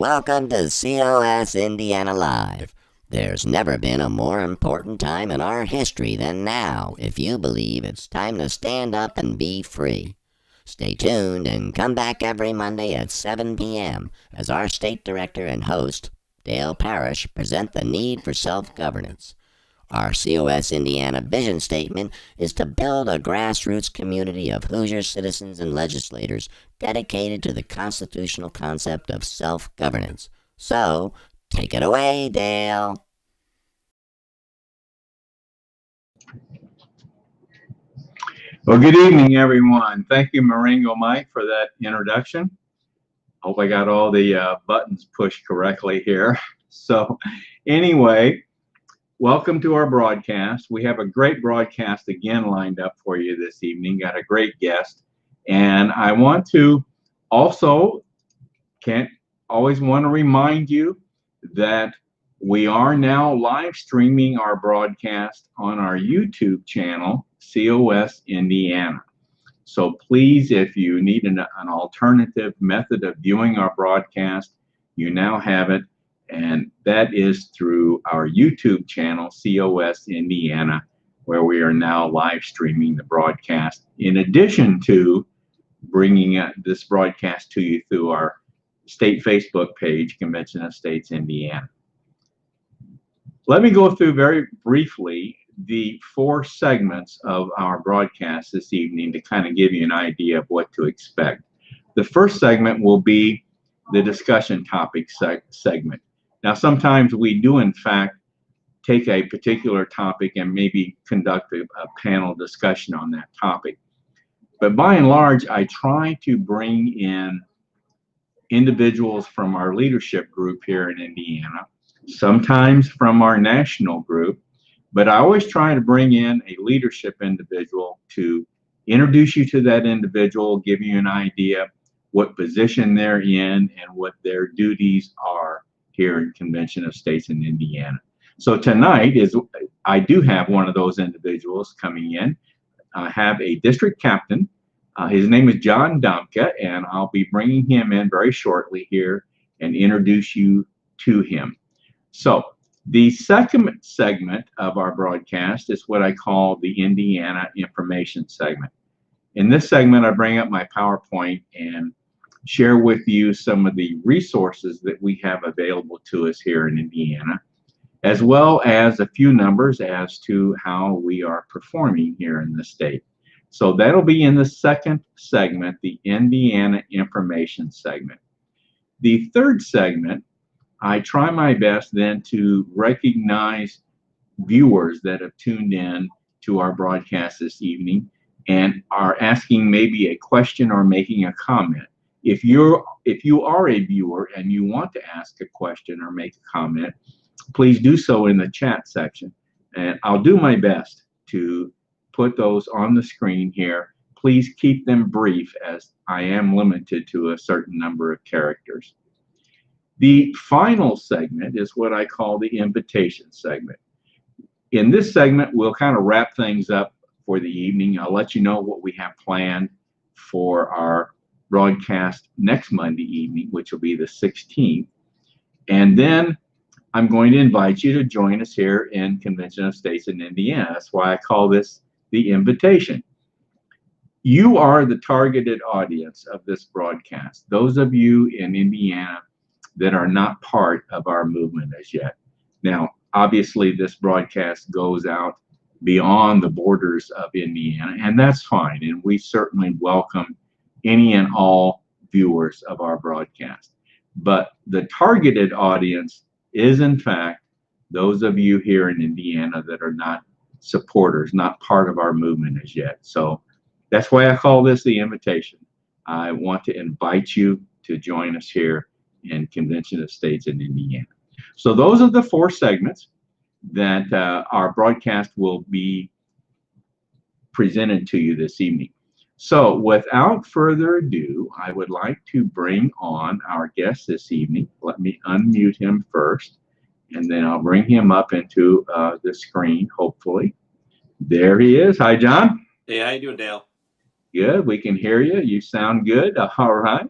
Welcome to COS Indiana Live. There's never been a more important time in our history than now if you believe it's time to stand up and be free. Stay tuned and come back every Monday at 7 p.m. as our state director and host, Dale Parrish, present the need for self-governance. Our COS Indiana vision statement is to build a grassroots community of Hoosier citizens and legislators dedicated to the constitutional concept of self-governance. So, take it away, Dale. Well, good evening, everyone. Thank you, Maringo Mike, for that introduction. Hope I got all the buttons pushed correctly here. So, anyway, welcome to our broadcast. We have a great broadcast again lined up for you this evening. Got a great guest. And I want to also, always want to remind you that we are now live streaming our broadcast on our YouTube channel, COS Indiana. So please, if you need an alternative method of viewing our broadcast, you now have it. And that is through our YouTube channel, COS Indiana, where we are now live streaming the broadcast, in addition to bringing this broadcast to you through our state Facebook page, Convention of States Indiana. Let me go through very briefly the 4 segments of our broadcast this evening to kind of give you an idea of what to expect. The first segment will be the discussion topic segment. Now, sometimes we do, in fact, take a particular topic and maybe conduct a panel discussion on that topic. But by and large, I try to bring in individuals from our leadership group here in Indiana, sometimes from our national group, but I always try to bring in a leadership individual to introduce you to that individual, give you an idea what position they're in and what their duties are here in Convention of States in Indiana. So tonight I do have one of those individuals coming in. I have a district captain. His name is John Domka, and I'll be bringing him in very shortly here and introduce you to him. So the second segment of our broadcast is what I call the Indiana information segment. In this segment, I bring up my PowerPoint and share with you some of the resources that we have available to us here in Indiana, as well as a few numbers as to how we are performing here in the state. So that'll be in the second segment, the Indiana information segment. The third segment, I try my best then to recognize viewers that have tuned in to our broadcast this evening and are asking maybe a question or making a comment. If you are a viewer and you want to ask a question or make a comment, please do so in the chat section. And I'll do my best to put those on the screen here. Please keep them brief, as I am limited to a certain number of characters. The final segment is what I call the invitation segment. In this segment, we'll kind of wrap things up for the evening. I'll let you know what we have planned for our broadcast next Monday evening, which will be the 16th. And then I'm going to invite you to join us here in Convention of States in Indiana. That's why I call this the invitation. You are the targeted audience of this broadcast. Those of you in Indiana that are not part of our movement as yet. Now, obviously, this broadcast goes out beyond the borders of Indiana, and that's fine. And we certainly welcome any and all viewers of our broadcast. But the targeted audience is, in fact, those of you here in Indiana that are not supporters, not part of our movement as yet. So that's why I call this the invitation. I want to invite you to join us here in Convention of States in Indiana. So those are the 4 segments that our broadcast will be presented to you this evening. So without further ado, I would like to bring on our guest this evening. Let me unmute him first, and then I'll bring him up into the screen, hopefully. There he is. Hi, John. Hey, how you doing, Dale? Good. We can hear you. You sound good. All right.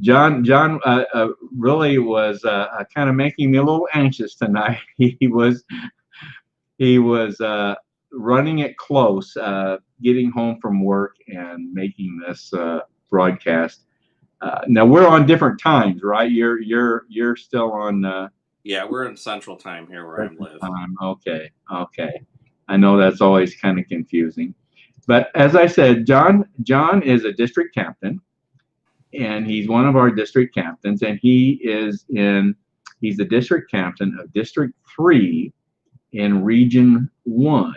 John really was kind of making me a little anxious tonight. He was running it close, getting home from work and making this broadcast. Now we're on different times, right? You're still on Yeah, we're in Central Time here where I Central live. Time. Okay, okay. I know that's always kind of confusing, but as I said, John is a district captain, and he's one of our district captains, and he's the district captain of District 3 in Region 1.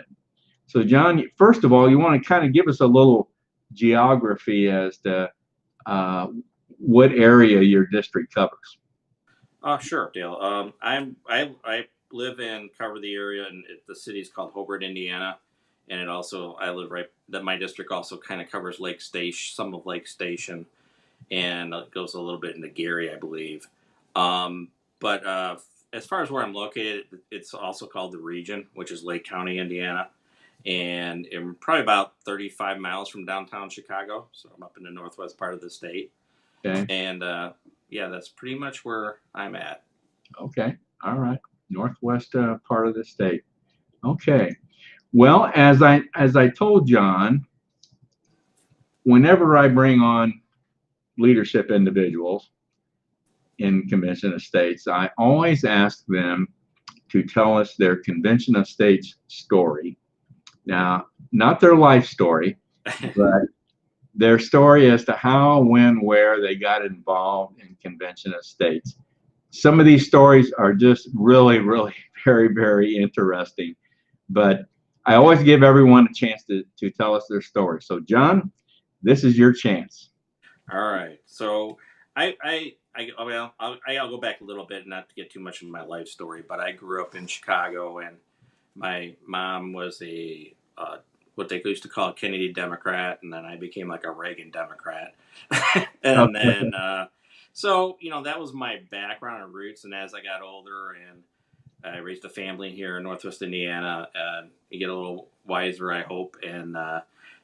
So, John, first of all, you want to kind of give us a little geography as to uh, what area your district covers. Oh, sure, Dale. I live and cover the area, and the city is called Hobart, Indiana, and it also I live right. That my district also kind of covers Lake Station, some of Lake Station, and it goes a little bit into Gary, I believe. But as far as where I'm located, it's also called the region, which is Lake County, Indiana, and I'm probably about 35 miles from downtown Chicago. So I'm up in the northwest part of the state, Okay. and yeah, that's pretty much where I'm at. Okay. All right. Northwest part of the state. Okay. Well, as I told John, whenever I bring on leadership individuals in Convention of States, I always ask them to tell us their Convention of States story. Now, not their life story, but their story as to how, when, where they got involved in Convention of States. Some of these stories are just really, really very, very interesting. But I always give everyone a chance to tell us their story. So, John, this is your chance. All right. So I'll go back a little bit, not to get too much of my life story, but I grew up in Chicago, and my mom was a what they used to call a Kennedy Democrat, and then I became like a Reagan Democrat, and then so that was my background and roots. And as I got older and I raised a family here in Northwest Indiana, and you get a little wiser, I hope, and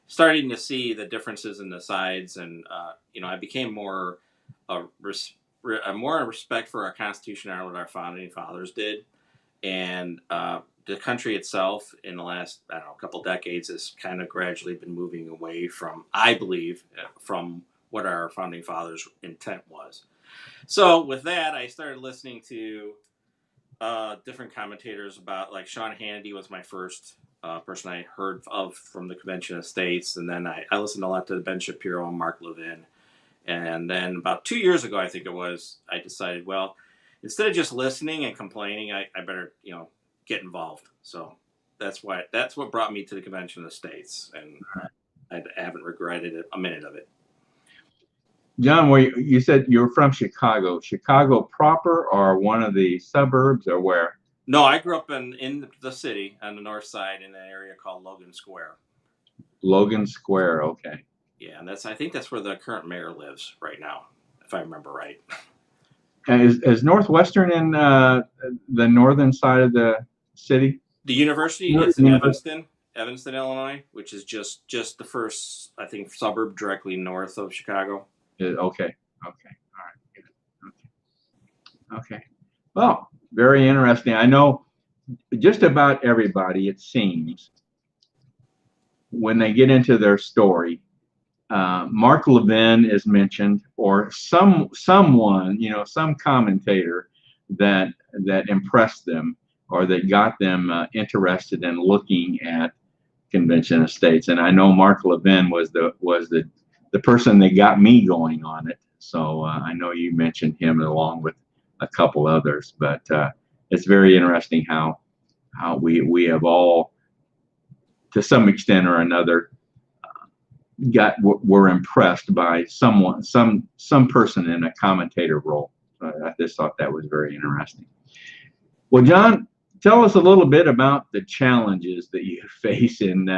starting to see the differences in the sides, and I became more more respect for our Constitution and what our founding fathers did, and the country itself in the last I don't know couple decades has kind of gradually been moving away from, I believe, from what our founding fathers' intent was. So with that, I started listening to different commentators about, like, Sean Hannity was my first person I heard of from the Convention of States, and then I listened a lot to Ben Shapiro and Mark Levin, and then about 2 years ago, I think it was, I decided, well, instead of just listening and complaining, I better get involved. So that's what brought me to the Convention of the States, and I haven't regretted it a minute of it. John, you said you're from Chicago. Chicago proper, or one of the suburbs, or where? No, I grew up in the city on the north side in an area called Logan Square. Logan Square. Okay. Yeah, and I think that's where the current mayor lives right now, if I remember right. And is Northwestern in the northern side of the city? The university is in Evanston, Illinois, which is just the first, I think, suburb directly north of Chicago. Okay. Okay. All right. Good. Okay. Okay. Well, very interesting. I know just about everybody, it seems, when they get into their story, Mark Levin is mentioned, or someone, some commentator that impressed them, or that got them interested in looking at Convention of States. And I know Mark Levin was the person that got me going on it. So I know you mentioned him along with a couple others, but it's very interesting how we have all, to some extent or another, were impressed by someone, some person in a commentator role. I just thought that was very interesting. Well, John, tell us a little bit about the challenges that you face in.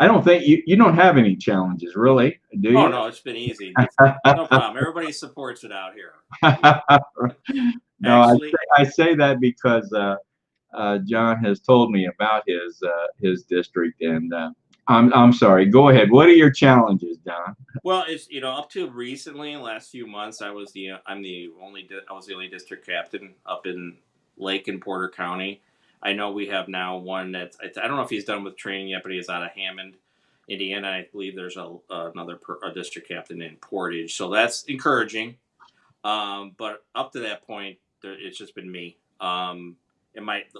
I don't think you don't have any challenges, really, do you? Oh no, it's been easy. No problem. Everybody supports it out here. No, Actually, I say that because John has told me about his district, and I'm sorry. Go ahead. What are your challenges, John? Well, it's up to recently, in the last few months, I was the only district captain up in Lake and Porter County. I know we have now one that I don't know if he's done with training yet, but he's out of Hammond, Indiana. I believe there's a district captain in Portage, so that's encouraging. But up to that point, it's just been me. In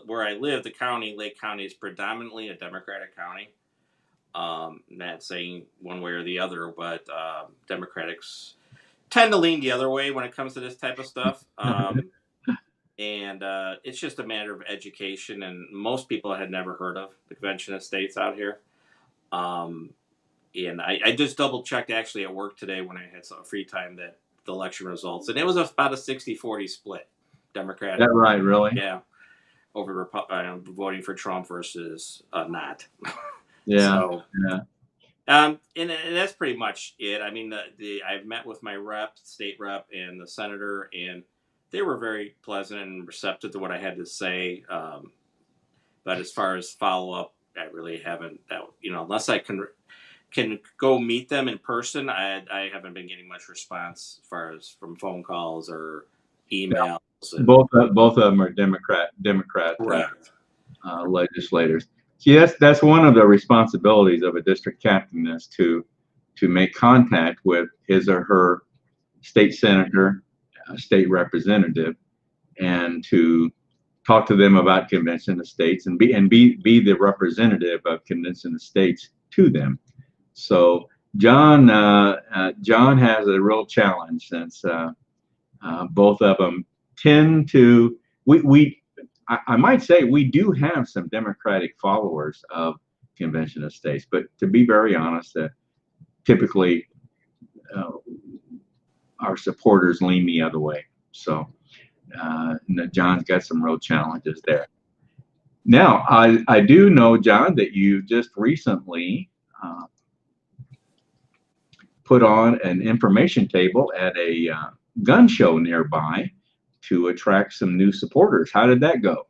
where I live, the county, Lake County, is predominantly a Democratic county. Not saying one way or the other, but Democrats tend to lean the other way when it comes to this type of stuff. And it's just a matter of education, and most people had never heard of the Convention of States out here. And I just double checked actually at work today when I had some free time that the election results, and it was about a 60-40 split, Democratic. That right, really? Yeah, over voting for Trump versus not. Yeah. So, yeah. And that's pretty much it. I mean, I've met with my state rep, and the senator, and they were very pleasant and receptive to what I had to say. But as far as follow up, I really haven't. Unless I can go meet them in person, I haven't been getting much response as far as from phone calls or emails. Yeah. Both of them are Democrat legislators. See, that's one of the responsibilities of a district captain, is to make contact with his or her state senator, state representative, and to talk to them about Convention of States, and be the representative of Convention of States to them. So John has a real challenge, since both of them tend to I might say we do have some Democratic followers of Convention of States, but to be very honest, typically our supporters lean the other way. So John's got some real challenges there. Now, I do know, John, that you just recently put on an information table at a gun show nearby to attract some new supporters. How did that go?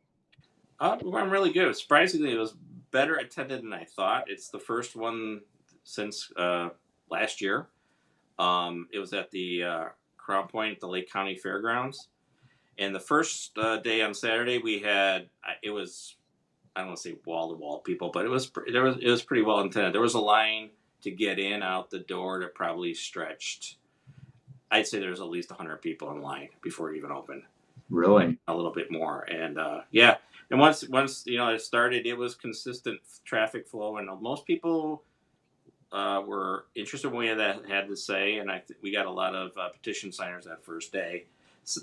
I'm really good. Surprisingly, it was better attended than I thought. It's the first one since last year. It was at the Crown Point at the Lake County Fairgrounds. And the first day on Saturday, we had, it was, I don't want to say wall-to-wall people, but it was pretty well intended. There was a line to get in out the door that probably stretched. I'd say there was at least 100 people in line before it even opened. Really? A little bit more. And yeah. And once it started, it was consistent traffic flow, and most people were interested in what we had to say, and we got a lot of petition signers that first day.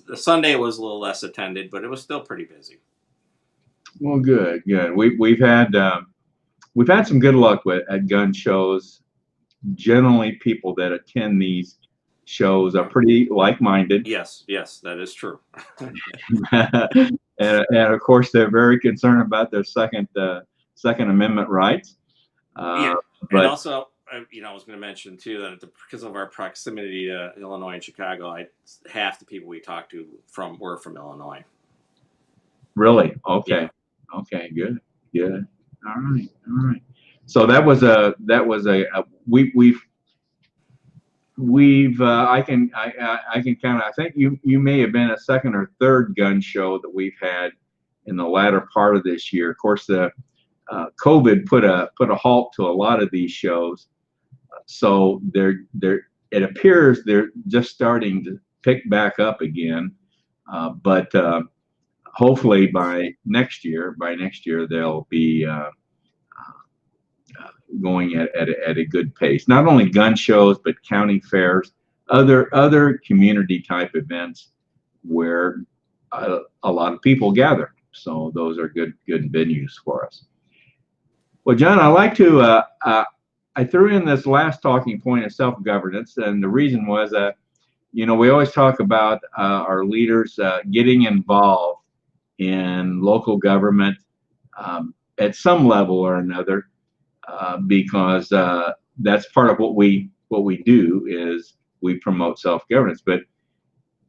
The Sunday was a little less attended, but it was still pretty busy. Well, good. We've had some good luck at gun shows. Generally, people that attend these shows are pretty like-minded. Yes, that is true. and of course, they're very concerned about their Second Amendment rights. Yeah, but and also, I was going to mention too that because of our proximity to Illinois and Chicago, half the people we talked to were from Illinois. Really? Okay. Yeah. Okay. Good. All right. So I can count. I think you may have been a second or third gun show that we've had in the latter part of this year. Of course, the COVID put a halt to a lot of these shows, so it appears they're just starting to pick back up again. But hopefully by next year they'll be going at a good pace. Not only gun shows, but county fairs, other community type events where a lot of people gather. So those are good venues for us. Well, John, I like to I threw in this last talking point of self-governance, and the reason was we always talk about our leaders getting involved in local government at some level or another. Because that's part of what we do is we promote self-governance. But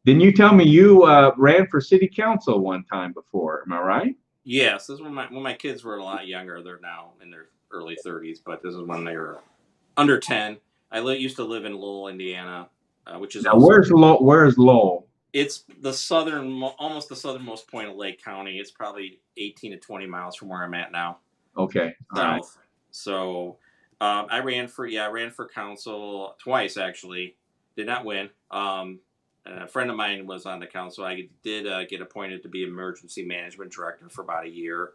didn't you tell me you ran for city council one time before? Am I right? Yes, this is when my kids were a lot younger. They're now in their early 30s, but this is when they were under 10. Used to live in Lowell, Indiana, which is Now, also where's Lowell? Where's Lowell? it's the almost the southernmost point of Lake County. It's probably 18 to 20 miles from where I'm at now, Okay, all right. south. So I ran for council twice actually. Did not win. A friend of mine was on the council. I did get appointed to be emergency management director for about a year,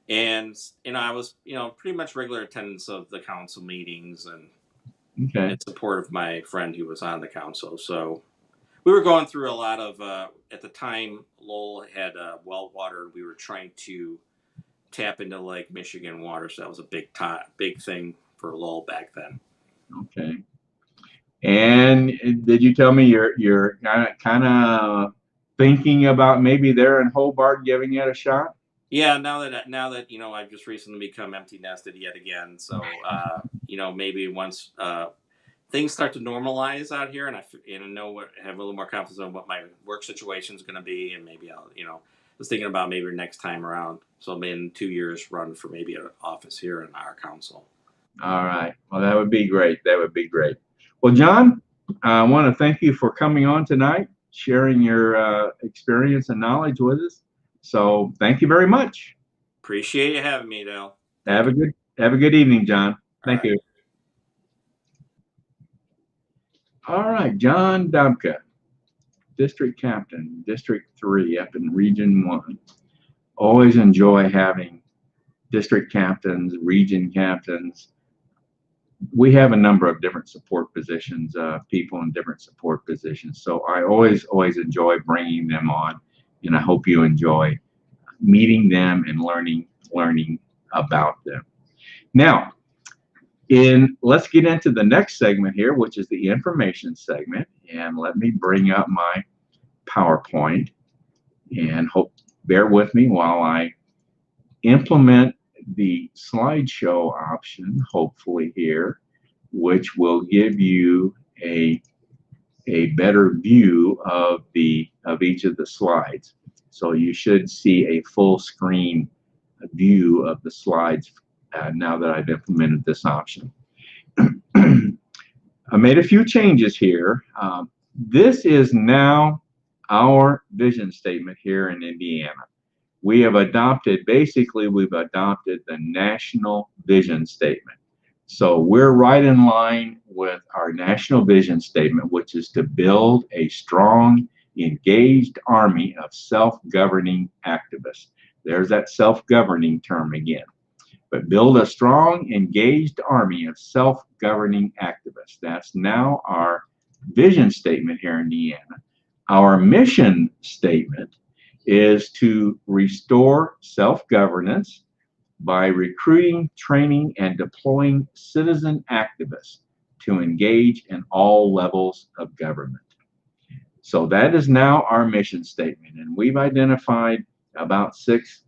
and I was pretty much regular attendance of the council meetings and Okay. in support of my friend who was on the council. So we were going through a lot of at the time Lowell had well water. We were trying to tap into Lake Michigan water, so that was a big thing for Lowell back then. Okay. And did you tell me you're kind of thinking about maybe there in Hobart giving it a shot? Yeah, now that I've just recently become empty nested yet again. So maybe once things start to normalize out here, and have a little more confidence on what my work situation is going to be, and maybe I'll was thinking about maybe next time around. So maybe in 2 years, run for maybe an office here in our council. All right. Well, that would be great. That would be great. Well, John, I want to thank you for coming on tonight, sharing your experience and knowledge with us. So thank you very much. Appreciate you having me, Dale. Have a good evening, John. All Thank right. you. All right, John Dubka, District Captain, District 3 up in Region 1. Always enjoy having district captains, region captains. We have a number of different support positions, people in different support positions. So I always enjoy bringing them on, and I hope you enjoy meeting them and learning about them. Now, let's get into the next segment here, which is the information segment. And let me bring up my PowerPoint and bear with me while I implement the slideshow option, hopefully here, which will give you a better view of each of the slides. So you should see a full screen view of the slides now that I've implemented this option. I made a few changes here. This is now our vision statement here in Indiana. We've adopted the national vision statement. So we're right in line with our national vision statement, which is to build a strong, engaged army of self-governing activists. There's that self-governing term again. But build a strong, engaged army of self-governing activists. That's now our vision statement here in Indiana. Our mission statement is to restore self-governance by recruiting, training, and deploying citizen activists to engage in all levels of government. So that is now our mission statement, and we've identified about 6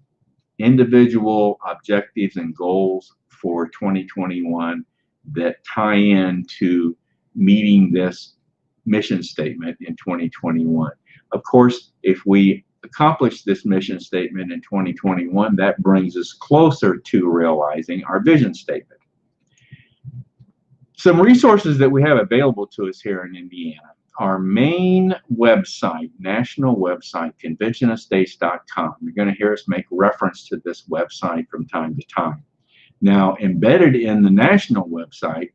individual objectives and goals for 2021 that tie into meeting this mission statement in 2021. Of course, if we accomplish this mission statement in 2021, that brings us closer to realizing our vision statement. Some resources that we have available to us here in Indiana. Our main website, national website, conventionofstates.com. You're going to hear us make reference to this website from time to time. Now, embedded in the national website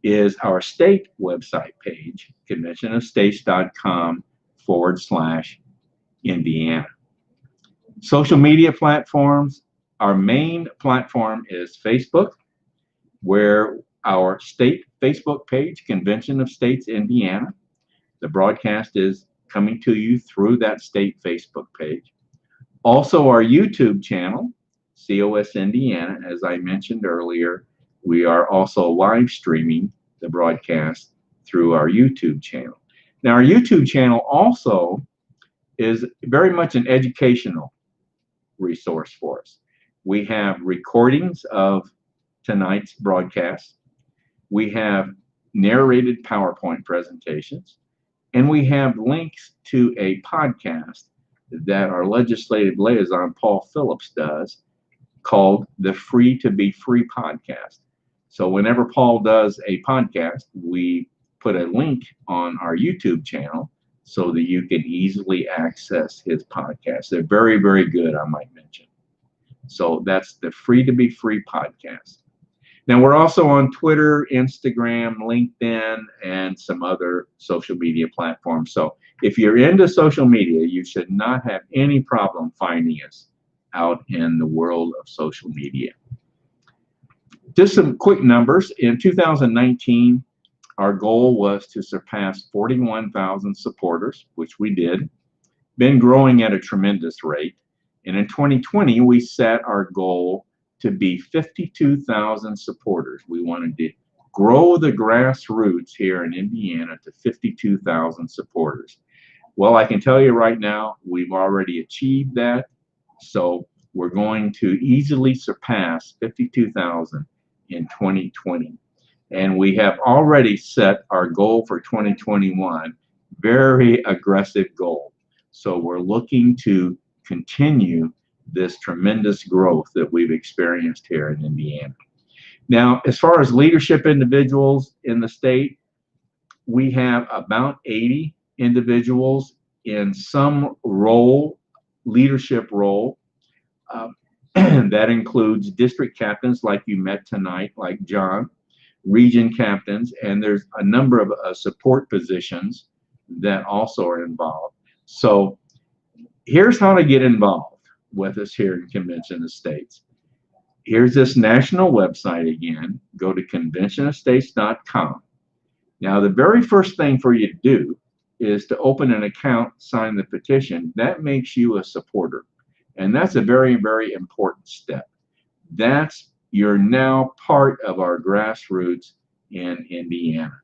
is our state website page, conventionofstates.com/Indiana. Social media platforms. Our main platform is Facebook, where our state Facebook page, Convention of States Indiana. The broadcast is coming to you through that state Facebook page. Also, our YouTube channel, COS Indiana, as I mentioned earlier, we are also live streaming the broadcast through our YouTube channel. Now, our YouTube channel also is very much an educational resource for us. We have recordings of tonight's broadcast. We have narrated PowerPoint presentations, and we have links to a podcast that our legislative liaison, Paul Phillips, does, called the Free to Be Free podcast. So whenever Paul does a podcast, we put a link on our YouTube channel so that you can easily access his podcast. They're very, very good, I might mention. So that's the Free to Be Free podcast. Now, we're also on Twitter, Instagram, LinkedIn, and some other social media platforms. So if you're into social media, you should not have any problem finding us out in the world of social media. Just some quick numbers. In 2019, our goal was to surpass 41,000 supporters, which we did. Been growing at a tremendous rate. And in 2020, we set our goal to be 52,000 supporters. We wanted to grow the grassroots here in Indiana to 52,000 supporters. Well, I can tell you right now, we've already achieved that. So we're going to easily surpass 52,000 in 2020. And we have already set our goal for 2021, very aggressive goal. So we're looking to continue this tremendous growth that we've experienced here in Indiana. Now, as far as leadership individuals in the state, we have about 80 individuals in some role, leadership role. That includes district captains like you met tonight, like John, region captains, and there's a number of support positions that also are involved. So here's how to get involved with us here in Convention Estates. Here's this national website again. Go to conventionestates.com. Now, the very first thing for you to do is to open an account, sign the petition. That makes you a supporter. And that's a very, very important step. You're now part of our grassroots in Indiana.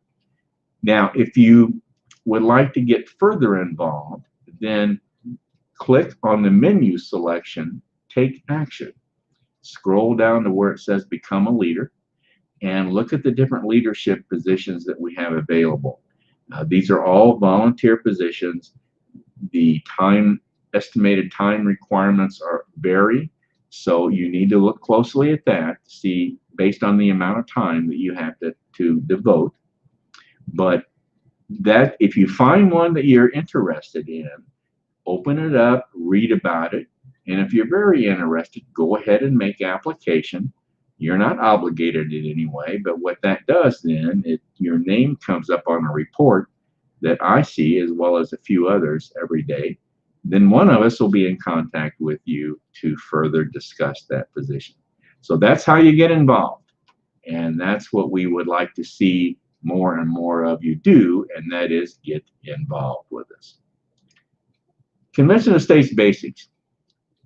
Now, if you would like to get further involved, then click on the menu selection, Take Action. Scroll down to where it says Become a Leader and look at the different leadership positions that we have available. These are all volunteer positions. The estimated time requirements vary, so you need to look closely at that to see based on the amount of time that you have to devote. But that if you find one that you're interested in, open it up, read about it, and if you're very interested, go ahead and make application. You're not obligated in any way, but what that does then, your name comes up on a report that I see as well as a few others every day. Then one of us will be in contact with you to further discuss that position. So that's how you get involved. And that's what we would like to see more and more of you do, and that is get involved with us. Convention Estates basics.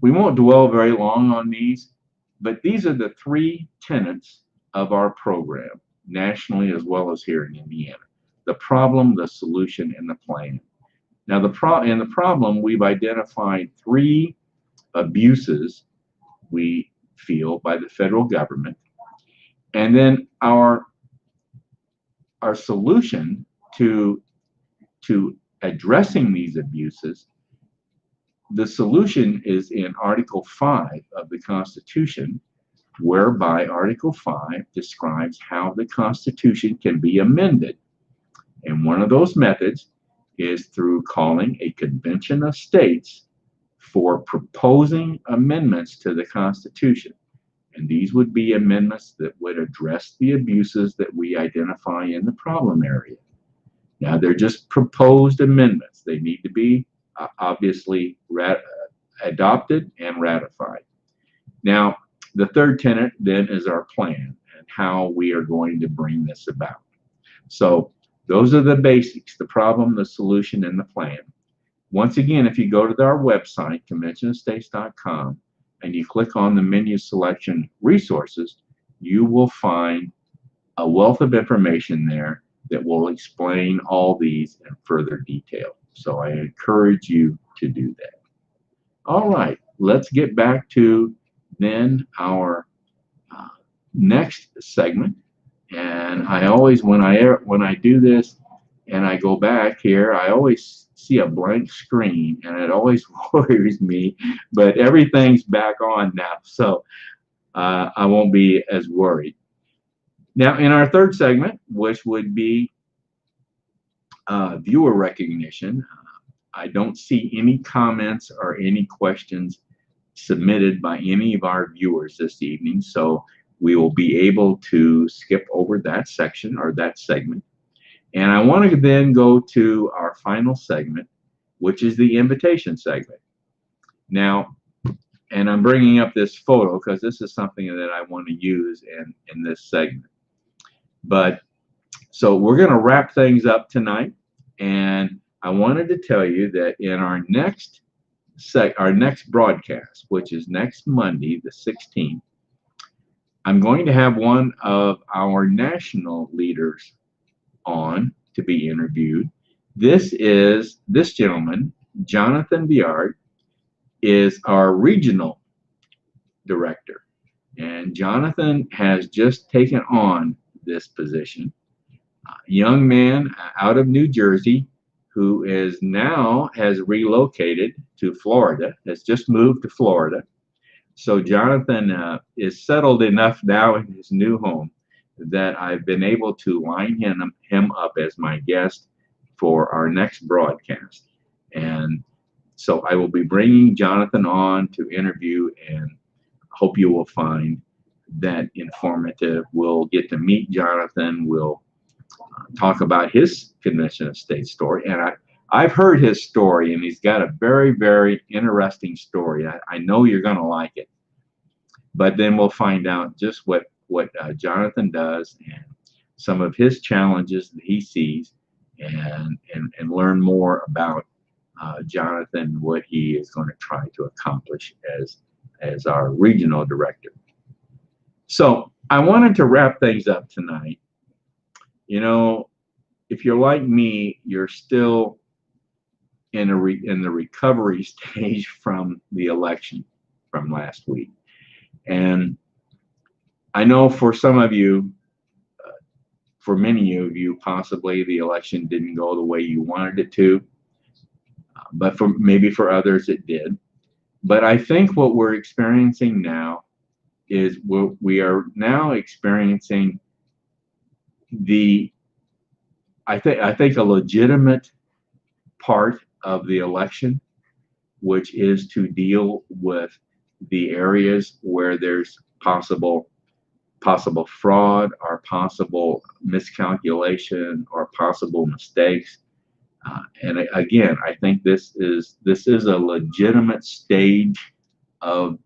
We won't dwell very long on these, but these are the three tenets of our program, nationally as well as here in Indiana. The problem, the solution, and the plan. Now, the problem, we've identified three abuses we feel by the federal government, and then our solution to addressing these abuses. The solution is in Article 5 of the Constitution, whereby Article 5 describes how the Constitution can be amended. And one of those methods is through calling a convention of states for proposing amendments to the Constitution. And these would be amendments that would address the abuses that we identify in the problem area. Now, they're just proposed amendments. They need to be obviously adopted and ratified. Now, the third tenet then is our plan and how we are going to bring this about. So those are the basics, the problem, the solution, and the plan. Once again, if you go to our website, conventionestates.com, and you click on the menu selection resources, you will find a wealth of information there that will explain all these in further detail. So I encourage you to do that. All right, let's get back to then our next segment. And I always, when I do this and I go back here, I always see a blank screen, and it always worries me, but everything's back on now, so I won't be as worried. Now, in our third segment, which would be viewer recognition, I don't see any comments or any questions submitted by any of our viewers this evening, so we will be able to skip over that section or that segment. And I want to then go to our final segment, which is the invitation segment. Now, and I'm bringing up this photo because this is something that I want to use in this segment. But so we're going to wrap things up tonight, and I wanted to tell you that in our next broadcast, which is next Monday, the 16th, I'm going to have one of our national leaders on to be interviewed. This gentleman, Jonathan Biard, is our regional director. And Jonathan has just taken on this position. A young man out of New Jersey who is now has relocated to Florida, has just moved to Florida. So Jonathan is settled enough now in his new home that I've been able to line him up as my guest for our next broadcast. And so I will be bringing Jonathan on to interview, and hope you will find that informative. We'll get to meet Jonathan. We'll talk about his Convention of State story. And I've heard his story, and he's got a very, very interesting story. I know you're going to like it. But then we'll find out just what Jonathan does and some of his challenges that he sees, and learn more about Jonathan, what he is going to try to accomplish as our regional director. So I wanted to wrap things up tonight. You know, if you're like me, you're still in the recovery stage from the election from last week. And I know for some of you, for many of you, possibly the election didn't go the way you wanted it to, but maybe for others it did. But I think what we're experiencing now is we are now experiencing I think a legitimate part of the election, which is to deal with the areas where there's possible fraud or possible miscalculation or possible mistakes. And again, I think this is a legitimate stage of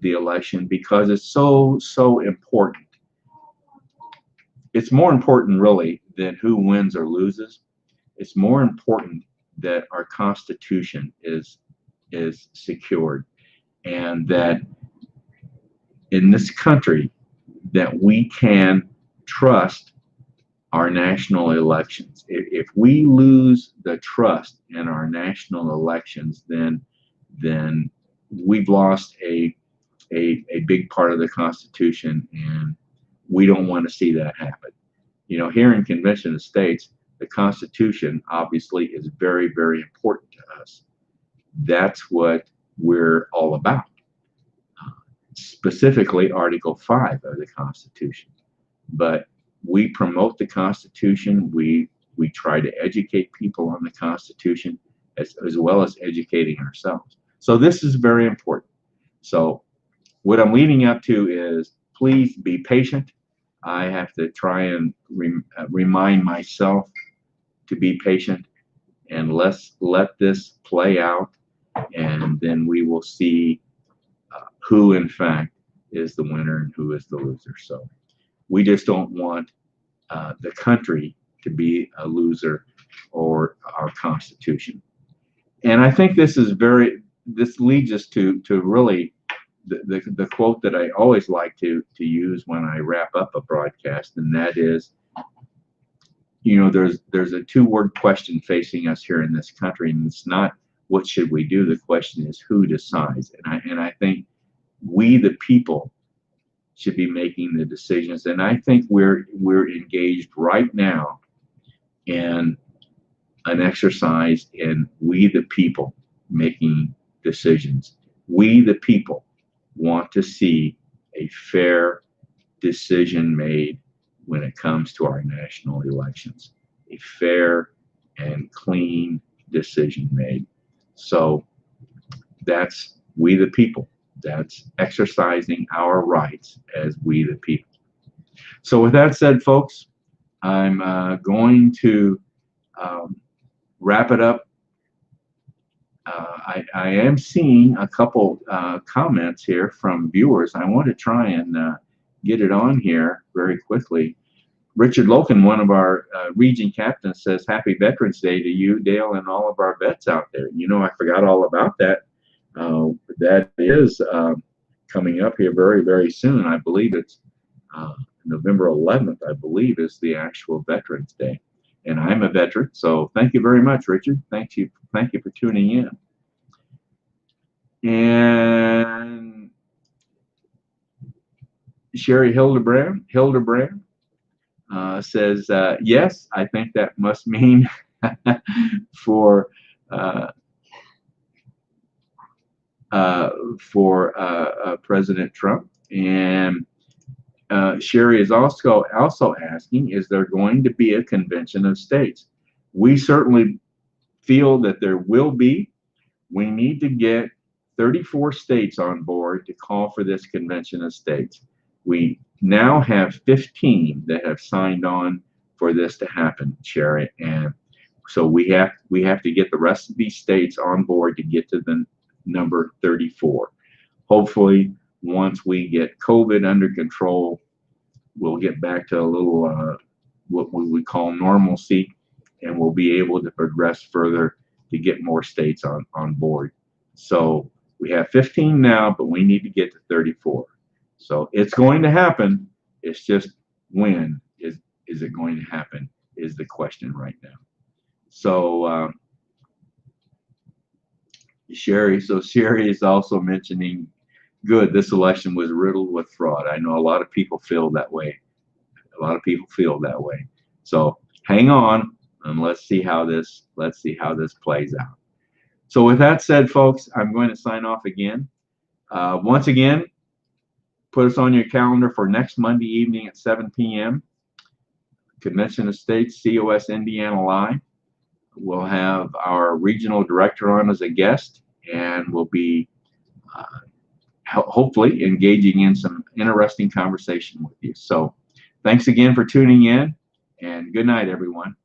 the election because it's so important. It's more important really than who wins or loses. It's more important that our Constitution is secured, and that in this country that we can trust our national elections. If we lose the trust in our national elections, then we've lost a big part of the Constitution, and we don't want to see that happen. You know, here in Convention of States, the Constitution obviously is very, very important to us. That's what we're all about. Specifically Article 5 of the Constitution. But we promote the Constitution. We try to educate people on the Constitution as well as educating ourselves. So this is very important. So what I'm leading up to is, please be patient. I have to try and remind myself to be patient, and let's let this play out, and then we will see who in fact is the winner and who is the loser. So we just don't want the country to be a loser or our Constitution. And I think this leads us to really the quote that I always like to use when I wrap up a broadcast, and that is, you know, there's a two-word question facing us here in this country, and it's not what should we do. The question is who decides. And I think we, the people, should be making the decisions. And I think we're engaged right now in an exercise in we the people making decisions. We the people want to see a fair decision made when it comes to our national elections. A fair and clean decision made. So that's we the people. That's exercising our rights as we the people. So with that said, folks, I'm going to wrap it up. I am seeing a couple comments here from viewers. I want to try and get it on here very quickly. Richard Loken, one of our region captains, says, "Happy Veterans Day to you, Dale, and all of our vets out there." You know, I forgot all about that. That is coming up here very, very soon. I believe it's November 11th, I believe, is the actual Veterans Day. And I'm a veteran, so thank you very much, Richard. Thank you for tuning in. And Sherry Hildebrand says, yes, I think that must mean for President Trump. And Sherry is also asking, is there going to be a convention of states? We certainly feel that there will be. We need to get 34 states on board to call for this convention of states. We now have 15 that have signed on for this to happen, Sherry, and so we have to get the rest of these states on board to get to the number 34. Hopefully, once we get COVID under control, we'll get back to a little what we would call normalcy, and we'll be able to progress further to get more states on board. So we have 15 now, but we need to get to 34. So it's going to happen. It's just when is it going to happen is the question right now. So Sherry is also mentioning, good, this election was riddled with fraud. I know a lot of people feel that way. So hang on and let's see how this plays out. So with that said, folks, I'm going to sign off again. Once again, put us on your calendar for next Monday evening at 7 p.m. Convention of States, COS Indiana Live. We'll have our regional director on as a guest, and we'll be hopefully engaging in some interesting conversation with you. So thanks again for tuning in, and good night, everyone.